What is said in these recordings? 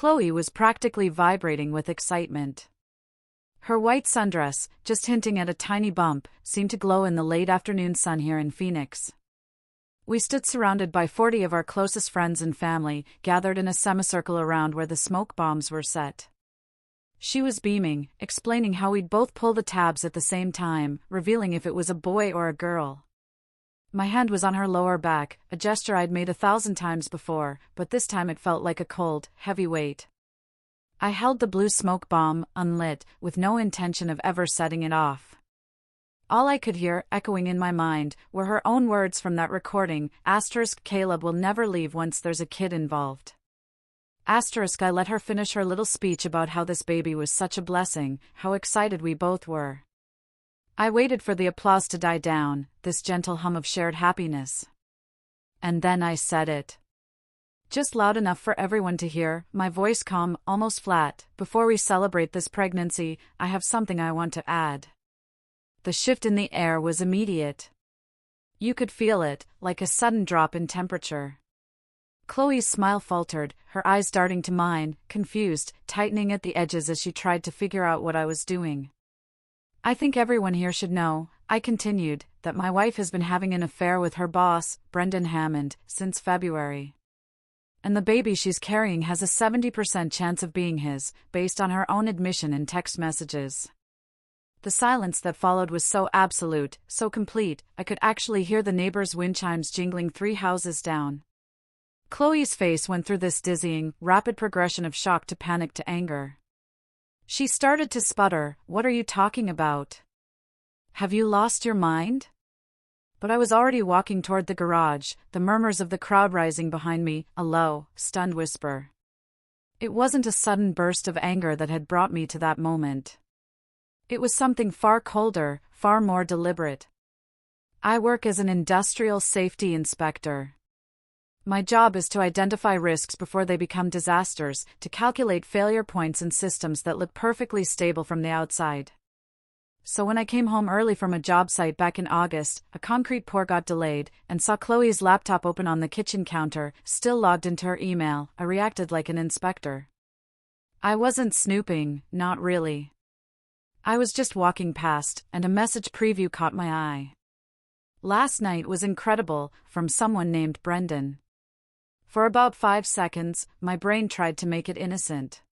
Chloe was practically vibrating with excitement. Her white sundress, just hinting at a tiny bump, seemed to glow in the late afternoon sun here in Phoenix. We stood surrounded by 40 of our closest friends and family, gathered in a semicircle around where the smoke bombs were set. She was beaming, explaining how we'd both pull the tabs at the same time, revealing if it was a boy or a girl. My hand was on her lower back, a gesture I'd made 1,000 times before, but this time it felt like a cold, heavy weight. I held the blue smoke bomb, unlit, with no intention of ever setting it off. All I could hear, echoing in my mind, were her own words from that recording, * Caleb will never leave once there's a kid involved. * I let her finish her little speech about how this baby was such a blessing, how excited we both were. I waited for the applause to die down, this gentle hum of shared happiness. And then I said it. Just loud enough for everyone to hear, my voice calm, almost flat. Before we celebrate this pregnancy, I have something I want to add. The shift in the air was immediate. You could feel it, like a sudden drop in temperature. Chloe's smile faltered, her eyes darting to mine, confused, tightening at the edges as she tried to figure out what I was doing. I think everyone here should know, I continued, that my wife has been having an affair with her boss, Brendan Hammond, since February. And the baby she's carrying has a 70% chance of being his, based on her own admission in text messages. The silence that followed was so absolute, so complete, I could actually hear the neighbors' wind chimes jingling 3 houses down. Chloe's face went through this dizzying, rapid progression of shock to panic to anger. She started to sputter, "What are you talking about? Have you lost your mind?" But I was already walking toward the garage, the murmurs of the crowd rising behind me, a low, stunned whisper. It wasn't a sudden burst of anger that had brought me to that moment. It was something far colder, far more deliberate. I work as an industrial safety inspector. My job is to identify risks before they become disasters, to calculate failure points in systems that look perfectly stable from the outside. So when I came home early from a job site back in August, a concrete pour got delayed, and saw Chloe's laptop open on the kitchen counter, still logged into her email, I reacted like an inspector. I wasn't snooping, not really. I was just walking past, and a message preview caught my eye. "Last night was incredible," from someone named Brendan. For about 5 seconds, my brain tried to make it innocent.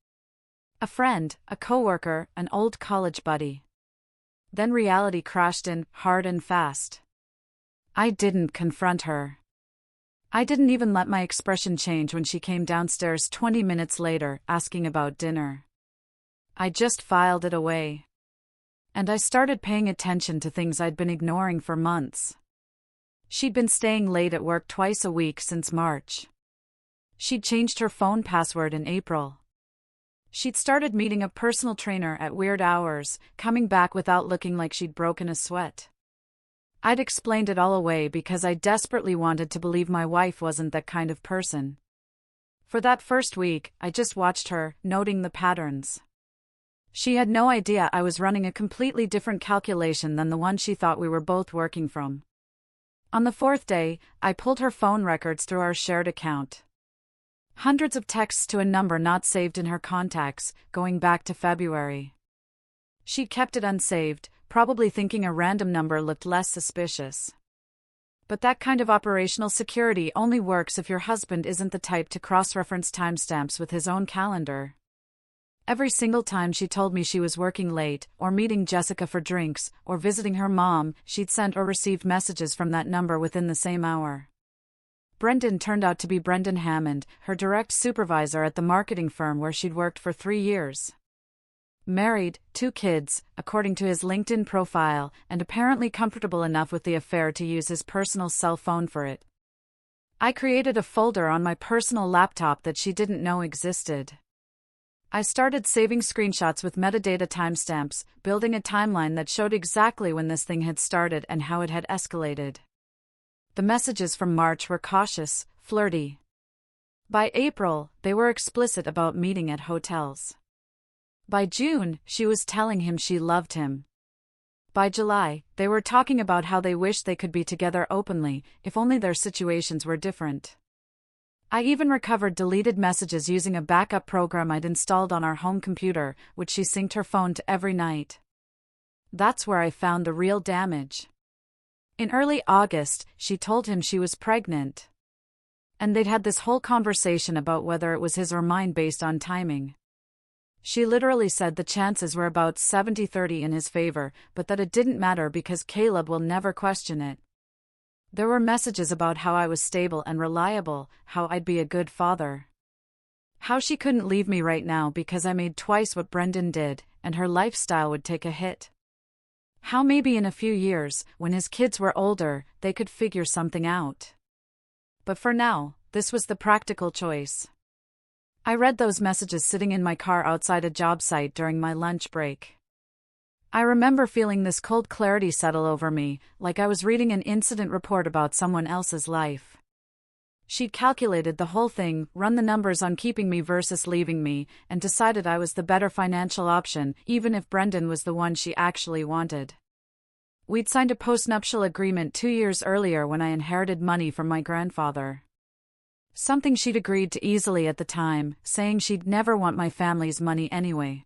A friend, a coworker, an old college buddy. Then reality crashed in, hard and fast. I didn't confront her. I didn't even let my expression change when she came downstairs 20 minutes later, asking about dinner. I just filed it away. And I started paying attention to things I'd been ignoring for months. She'd been staying late at work twice a week since March. She'd changed her phone password in April. She'd started meeting a personal trainer at weird hours, coming back without looking like she'd broken a sweat. I'd explained it all away because I desperately wanted to believe my wife wasn't that kind of person. For that first week, I just watched her, noting the patterns. She had no idea I was running a completely different calculation than the one she thought we were both working from. On the 4th day, I pulled her phone records through our shared account. Hundreds of texts to a number not saved in her contacts, going back to February. She'd kept it unsaved, probably thinking a random number looked less suspicious. But that kind of operational security only works if your husband isn't the type to cross-reference timestamps with his own calendar. Every single time she told me she was working late, or meeting Jessica for drinks, or visiting her mom, she'd sent or received messages from that number within the same hour. Brendan turned out to be Brendan Hammond, her direct supervisor at the marketing firm where she'd worked for 3 years. Married, 2 kids, according to his LinkedIn profile, and apparently comfortable enough with the affair to use his personal cell phone for it. I created a folder on my personal laptop that she didn't know existed. I started saving screenshots with metadata timestamps, building a timeline that showed exactly when this thing had started and how it had escalated. The messages from March were cautious, flirty. By April, they were explicit about meeting at hotels. By June, she was telling him she loved him. By July, they were talking about how they wished they could be together openly, if only their situations were different. I even recovered deleted messages using a backup program I'd installed on our home computer, which she synced her phone to every night. That's where I found the real damage. In early August, she told him she was pregnant. And they'd had this whole conversation about whether it was his or mine based on timing. She literally said the chances were about 70-30 in his favor, but that it didn't matter because Caleb will never question it. There were messages about how I was stable and reliable, how I'd be a good father. How she couldn't leave me right now because I made twice what Brendan did, and her lifestyle would take a hit. How maybe in a few years, when his kids were older, they could figure something out. But for now, this was the practical choice. I read those messages sitting in my car outside a job site during my lunch break. I remember feeling this cold clarity settle over me, like I was reading an incident report about someone else's life. She'd calculated the whole thing, run the numbers on keeping me versus leaving me, and decided I was the better financial option, even if Brendan was the one she actually wanted. We'd signed a postnuptial agreement 2 years earlier when I inherited money from my grandfather. Something she'd agreed to easily at the time, saying she'd never want my family's money anyway.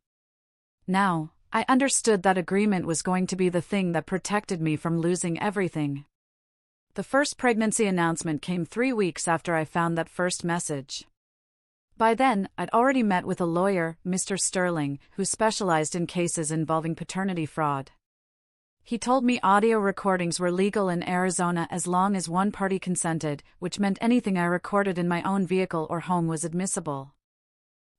Now, I understood that agreement was going to be the thing that protected me from losing everything. The first pregnancy announcement came 3 weeks after I found that first message. By then, I'd already met with a lawyer, Mr. Sterling, who specialized in cases involving paternity fraud. He told me audio recordings were legal in Arizona as long as one party consented, which meant anything I recorded in my own vehicle or home was admissible.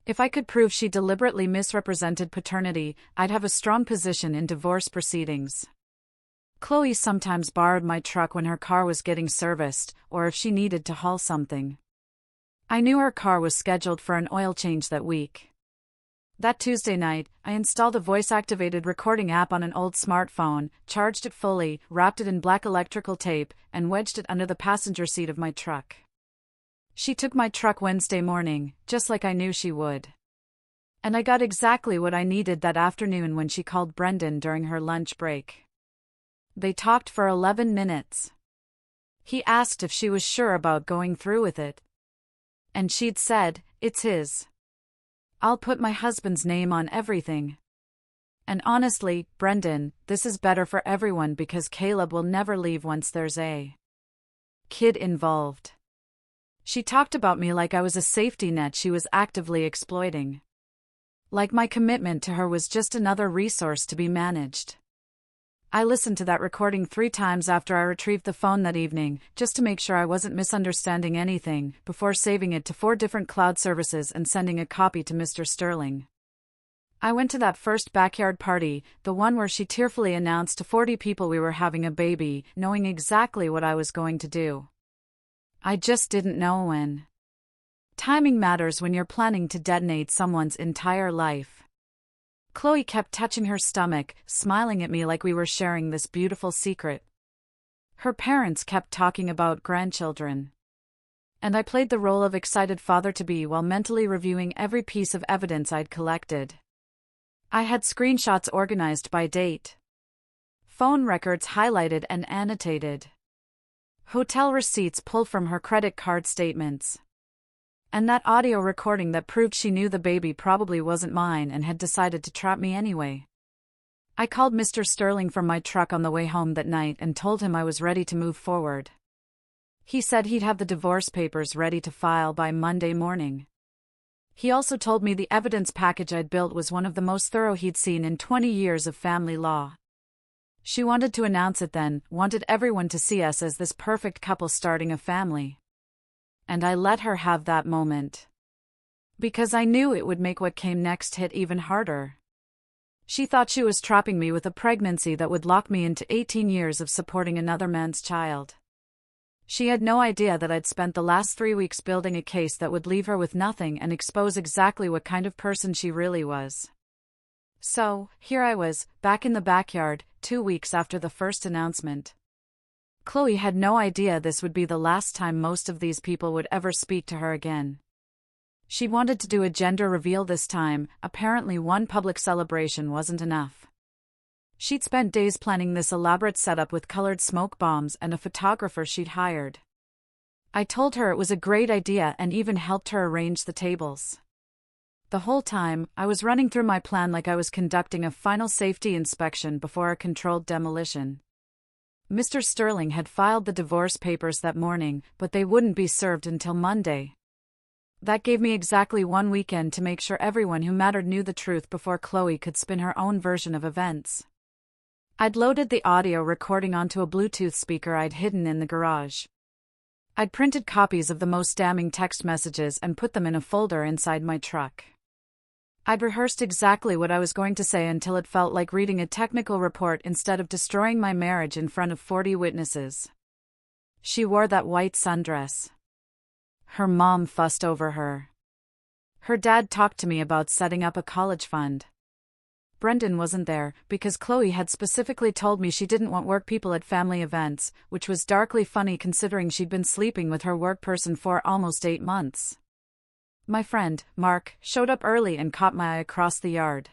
If I could prove she deliberately misrepresented paternity, I'd have a strong position in divorce proceedings. Chloe sometimes borrowed my truck when her car was getting serviced, or if she needed to haul something. I knew her car was scheduled for an oil change that week. That Tuesday night, I installed a voice-activated recording app on an old smartphone, charged it fully, wrapped it in black electrical tape, and wedged it under the passenger seat of my truck. She took my truck Wednesday morning, just like I knew she would. And I got exactly what I needed that afternoon when she called Brendan during her lunch break. They talked for 11 minutes. He asked if she was sure about going through with it. And she'd said, "It's his. I'll put my husband's name on everything." And honestly, Brendan, this is better for everyone because Caleb will never leave once there's a kid involved. She talked about me like I was a safety net she was actively exploiting. Like my commitment to her was just another resource to be managed. I listened to that recording 3 times after I retrieved the phone that evening, just to make sure I wasn't misunderstanding anything, before saving it to 4 different cloud services and sending a copy to Mr. Sterling. I went to that first backyard party, the one where she tearfully announced to 40 people we were having a baby, knowing exactly what I was going to do. I just didn't know when. Timing matters when you're planning to detonate someone's entire life. Chloe kept touching her stomach, smiling at me like we were sharing this beautiful secret. Her parents kept talking about grandchildren. And I played the role of excited father-to-be while mentally reviewing every piece of evidence I'd collected. I had screenshots organized by date. Phone records highlighted and annotated. Hotel receipts pulled from her credit card statements. And that audio recording that proved she knew the baby probably wasn't mine and had decided to trap me anyway. I called Mr. Sterling from my truck on the way home that night and told him I was ready to move forward. He said he'd have the divorce papers ready to file by Monday morning. He also told me the evidence package I'd built was one of the most thorough he'd seen in 20 years of family law. She wanted to announce it then, wanted everyone to see us as this perfect couple starting a family. And I let her have that moment. Because I knew it would make what came next hit even harder. She thought she was trapping me with a pregnancy that would lock me into 18 years of supporting another man's child. She had no idea that I'd spent the last 3 weeks building a case that would leave her with nothing and expose exactly what kind of person she really was. So, here I was, back in the backyard, 2 weeks after the first announcement. Chloe had no idea this would be the last time most of these people would ever speak to her again. She wanted to do a gender reveal this time, apparently one public celebration wasn't enough. She'd spent days planning this elaborate setup with colored smoke bombs and a photographer she'd hired. I told her it was a great idea and even helped her arrange the tables. The whole time, I was running through my plan like I was conducting a final safety inspection before a controlled demolition. Mr. Sterling had filed the divorce papers that morning, but they wouldn't be served until Monday. That gave me exactly 1 weekend to make sure everyone who mattered knew the truth before Chloe could spin her own version of events. I'd loaded the audio recording onto a Bluetooth speaker I'd hidden in the garage. I'd printed copies of the most damning text messages and put them in a folder inside my truck. I'd rehearsed exactly what I was going to say until it felt like reading a technical report instead of destroying my marriage in front of 40 witnesses. She wore that white sundress. Her mom fussed over her. Her dad talked to me about setting up a college fund. Brendan wasn't there, because Chloe had specifically told me she didn't want work people at family events, which was darkly funny considering she'd been sleeping with her work person for almost 8 months. My friend, Mark, showed up early and caught my eye across the yard.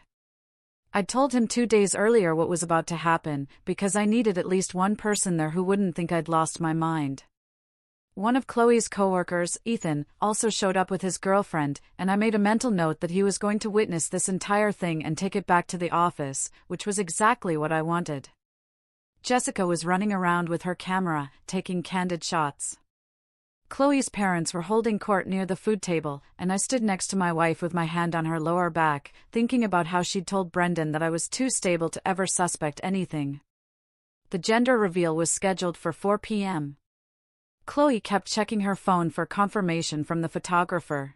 I'd told him 2 days earlier what was about to happen, because I needed at least one person there who wouldn't think I'd lost my mind. One of Chloe's coworkers, Ethan, also showed up with his girlfriend, and I made a mental note that he was going to witness this entire thing and take it back to the office, which was exactly what I wanted. Jessica was running around with her camera, taking candid shots. Chloe's parents were holding court near the food table, and I stood next to my wife with my hand on her lower back, thinking about how she'd told Brendan that I was too stable to ever suspect anything. The gender reveal was scheduled for 4 p.m. Chloe kept checking her phone for confirmation from the photographer.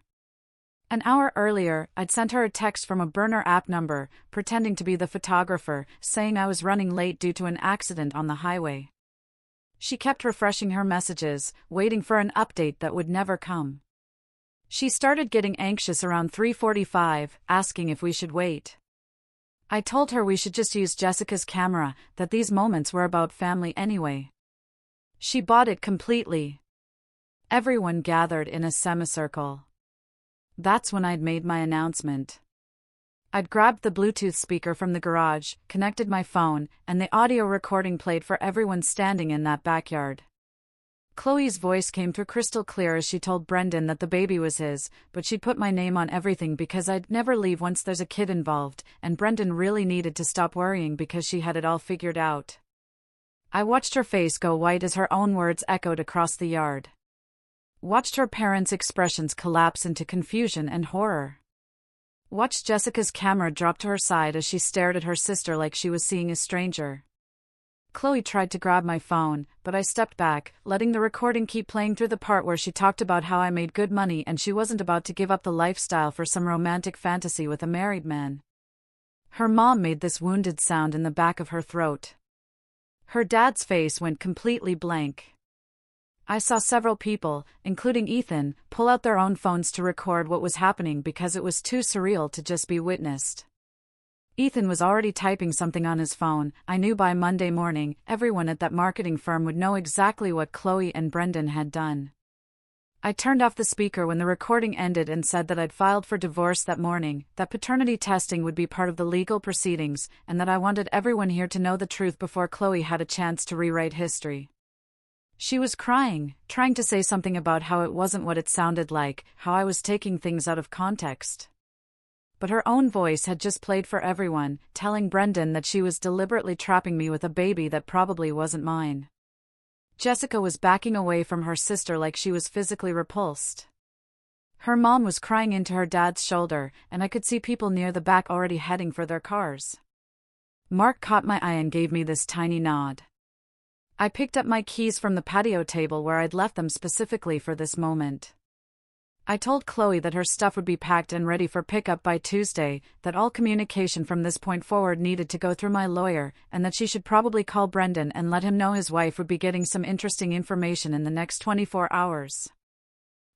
An hour earlier, I'd sent her a text from a burner app number, pretending to be the photographer, saying I was running late due to an accident on the highway. She kept refreshing her messages, waiting for an update that would never come. She started getting anxious around 3:45, asking if we should wait. I told her we should just use Jessica's camera, that these moments were about family anyway. She bought it completely. Everyone gathered in a semicircle. That's when I'd made my announcement. I'd grabbed the Bluetooth speaker from the garage, connected my phone, and the audio recording played for everyone standing in that backyard. Chloe's voice came through crystal clear as she told Brendan that the baby was his, but she'd put my name on everything because I'd never leave once there's a kid involved, and Brendan really needed to stop worrying because she had it all figured out. I watched her face go white as her own words echoed across the yard. Watched her parents' expressions collapse into confusion and horror. Watched Jessica's camera drop to her side as she stared at her sister like she was seeing a stranger. Chloe tried to grab my phone, but I stepped back, letting the recording keep playing through the part where she talked about how I made good money and she wasn't about to give up the lifestyle for some romantic fantasy with a married man. Her mom made this wounded sound in the back of her throat. Her dad's face went completely blank. I saw several people, including Ethan, pull out their own phones to record what was happening because it was too surreal to just be witnessed. Ethan was already typing something on his phone. I knew by Monday morning, everyone at that marketing firm would know exactly what Chloe and Brendan had done. I turned off the speaker when the recording ended and said that I'd filed for divorce that morning, that paternity testing would be part of the legal proceedings, and that I wanted everyone here to know the truth before Chloe had a chance to rewrite history. She was crying, trying to say something about how it wasn't what it sounded like, how I was taking things out of context. But her own voice had just played for everyone, telling Brendan that she was deliberately trapping me with a baby that probably wasn't mine. Jessica was backing away from her sister like she was physically repulsed. Her mom was crying into her dad's shoulder, and I could see people near the back already heading for their cars. Mark caught my eye and gave me this tiny nod. I picked up my keys from the patio table where I'd left them specifically for this moment. I told Chloe that her stuff would be packed and ready for pickup by Tuesday, that all communication from this point forward needed to go through my lawyer, and that she should probably call Brendan and let him know his wife would be getting some interesting information in the next 24 hours.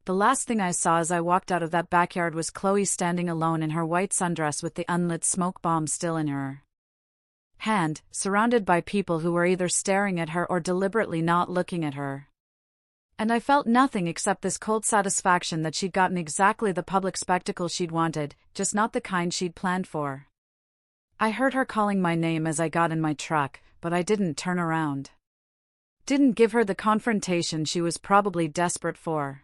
The last thing I saw as I walked out of that backyard was Chloe standing alone in her white sundress with the unlit smoke bomb still in her hand, surrounded by people who were either staring at her or deliberately not looking at her. And I felt nothing except this cold satisfaction that she'd gotten exactly the public spectacle she'd wanted, just not the kind she'd planned for. I heard her calling my name as I got in my truck, but I didn't turn around. didn't give her the confrontation she was probably desperate for.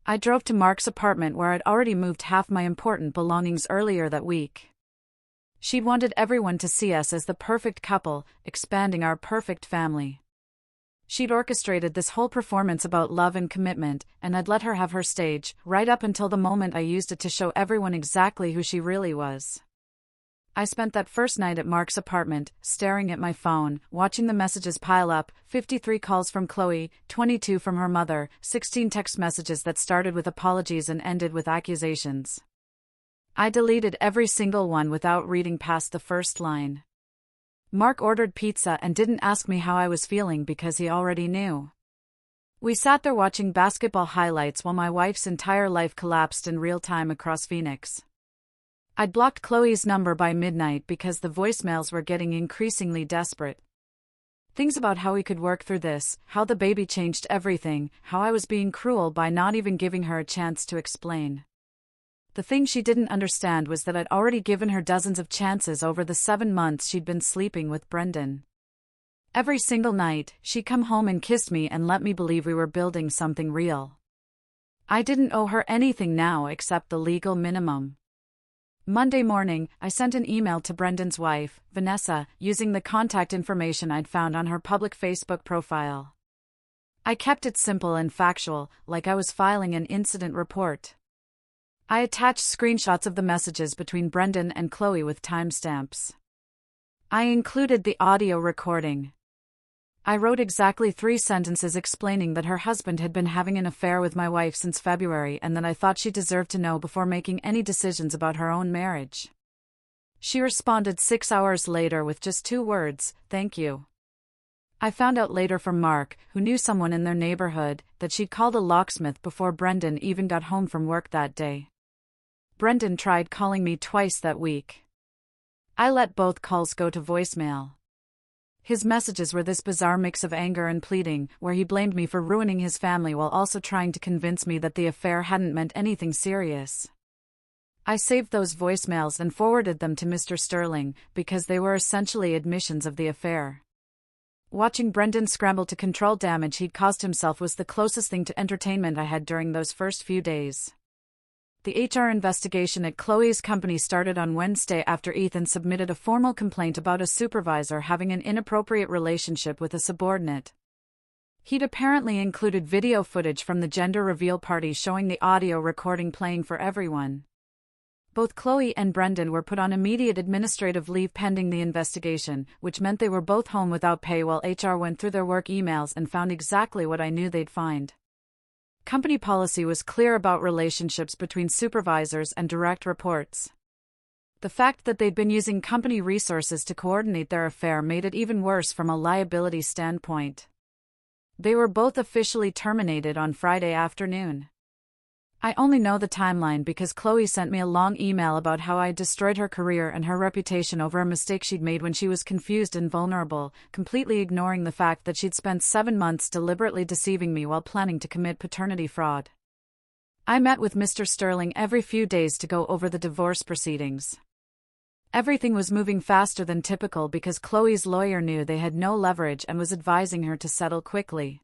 I drove to Mark's apartment where I'd already moved half my important belongings earlier that week. She'd wanted everyone to see us as the perfect couple, expanding our perfect family. She'd orchestrated this whole performance about love and commitment, and I'd let her have her stage, right up until the moment I used it to show everyone exactly who she really was. I spent that first night at Mark's apartment, staring at my phone, watching the messages pile up, 53 calls from Chloe, 22 from her mother, 16 text messages that started with apologies and ended with accusations. I deleted every single one without reading past the first line. Mark ordered pizza and didn't ask me how I was feeling because he already knew. We sat there watching basketball highlights while my wife's entire life collapsed in real time across Phoenix. I'd blocked Chloe's number by midnight because the voicemails were getting increasingly desperate. Things about how we could work through this, how the baby changed everything, how I was being cruel by not even giving her a chance to explain. The thing she didn't understand was that I'd already given her dozens of chances over the 7 months she'd been sleeping with Brendan. Every single night, she'd come home and kissed me and let me believe we were building something real. I didn't owe her anything now except the legal minimum. Monday morning, I sent an email to Brendan's wife, Vanessa, using the contact information I'd found on her public Facebook profile. I kept it simple and factual, like I was filing an incident report. I attached screenshots of the messages between Brendan and Chloe with timestamps. I included the audio recording. I wrote exactly 3 sentences explaining that her husband had been having an affair with my wife since February and that I thought she deserved to know before making any decisions about her own marriage. She responded 6 hours later with just 2 words, "Thank you." I found out later from Mark, who knew someone in their neighborhood, that she'd called a locksmith before Brendan even got home from work that day. Brendan tried calling me twice that week. I let both calls go to voicemail. His messages were this bizarre mix of anger and pleading, where he blamed me for ruining his family while also trying to convince me that the affair hadn't meant anything serious. I saved those voicemails and forwarded them to Mr. Sterling, because they were essentially admissions of the affair. Watching Brendan scramble to control damage he'd caused himself was the closest thing to entertainment I had during those first few days. The HR investigation at Chloe's company started on Wednesday after Ethan submitted a formal complaint about a supervisor having an inappropriate relationship with a subordinate. He'd apparently included video footage from the gender reveal party showing the audio recording playing for everyone. Both Chloe and Brendan were put on immediate administrative leave pending the investigation, which meant they were both home without pay while HR went through their work emails and found exactly what I knew they'd find. Company policy was clear about relationships between supervisors and direct reports. The fact that they'd been using company resources to coordinate their affair made it even worse from a liability standpoint. They were both officially terminated on Friday afternoon. I only know the timeline because Chloe sent me a long email about how I destroyed her career and her reputation over a mistake she'd made when she was confused and vulnerable, completely ignoring the fact that she'd spent 7 months deliberately deceiving me while planning to commit paternity fraud. I met with Mr. Sterling every few days to go over the divorce proceedings. Everything was moving faster than typical because Chloe's lawyer knew they had no leverage and was advising her to settle quickly.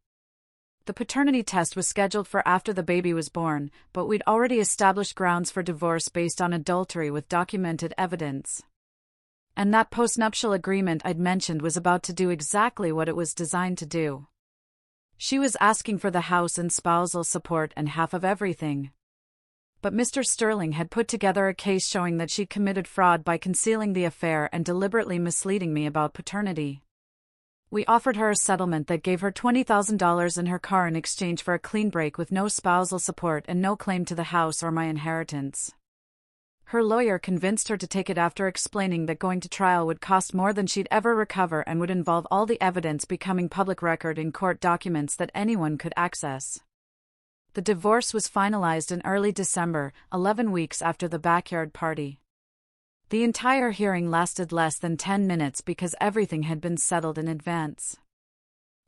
The paternity test was scheduled for after the baby was born, but we'd already established grounds for divorce based on adultery with documented evidence. And that postnuptial agreement I'd mentioned was about to do exactly what it was designed to do. She was asking for the house and spousal support and half of everything. But Mr. Sterling had put together a case showing that she'd committed fraud by concealing the affair and deliberately misleading me about paternity. We offered her a settlement that gave her $20,000 in her car in exchange for a clean break with no spousal support and no claim to the house or my inheritance. Her lawyer convinced her to take it after explaining that going to trial would cost more than she'd ever recover and would involve all the evidence becoming public record in court documents that anyone could access. The divorce was finalized in early December, 11 weeks after the backyard party. The entire hearing lasted less than 10 minutes because everything had been settled in advance.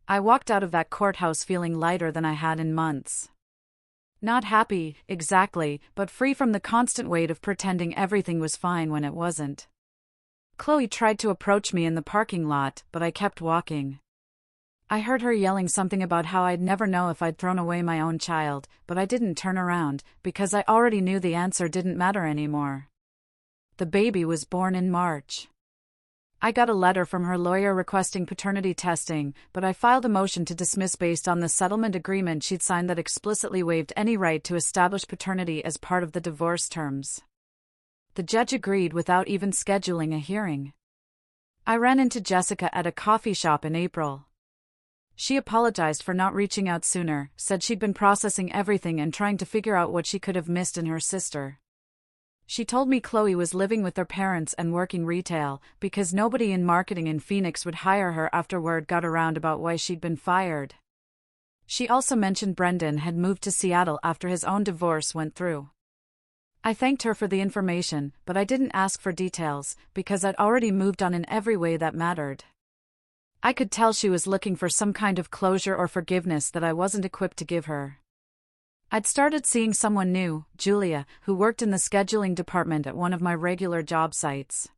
I walked out of that courthouse feeling lighter than I had in months. Not happy, exactly, but free from the constant weight of pretending everything was fine when it wasn't. Chloe tried to approach me in the parking lot, but I kept walking. I heard her yelling something about how I'd never know if I'd thrown away my own child, but I didn't turn around, because I already knew the answer didn't matter anymore. The baby was born in March. I got a letter from her lawyer requesting paternity testing, but I filed a motion to dismiss based on the settlement agreement she'd signed that explicitly waived any right to establish paternity as part of the divorce terms. The judge agreed without even scheduling a hearing. I ran into Jessica at a coffee shop in April. She apologized for not reaching out sooner, said she'd been processing everything and trying to figure out what she could have missed in her sister. She told me Chloe was living with their parents and working retail, because nobody in marketing in Phoenix would hire her after word got around about why she'd been fired. She also mentioned Brendan had moved to Seattle after his own divorce went through. I thanked her for the information, but I didn't ask for details, because I'd already moved on in every way that mattered. I could tell she was looking for some kind of closure or forgiveness that I wasn't equipped to give her. I'd started seeing someone new, Julia, who worked in the scheduling department at one of my regular job sites.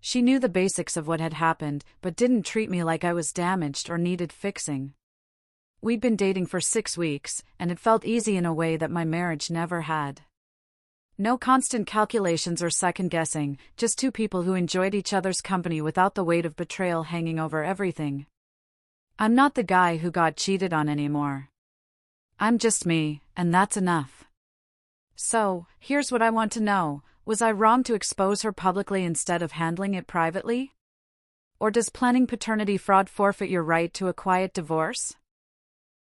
She knew the basics of what had happened, but didn't treat me like I was damaged or needed fixing. We'd been dating for 6 weeks, and it felt easy in a way that my marriage never had. No constant calculations or second-guessing, just two people who enjoyed each other's company without the weight of betrayal hanging over everything. I'm not the guy who got cheated on anymore. I'm just me, and that's enough. So, here's what I want to know: was I wrong to expose her publicly instead of handling it privately? Or does planning paternity fraud forfeit your right to a quiet divorce?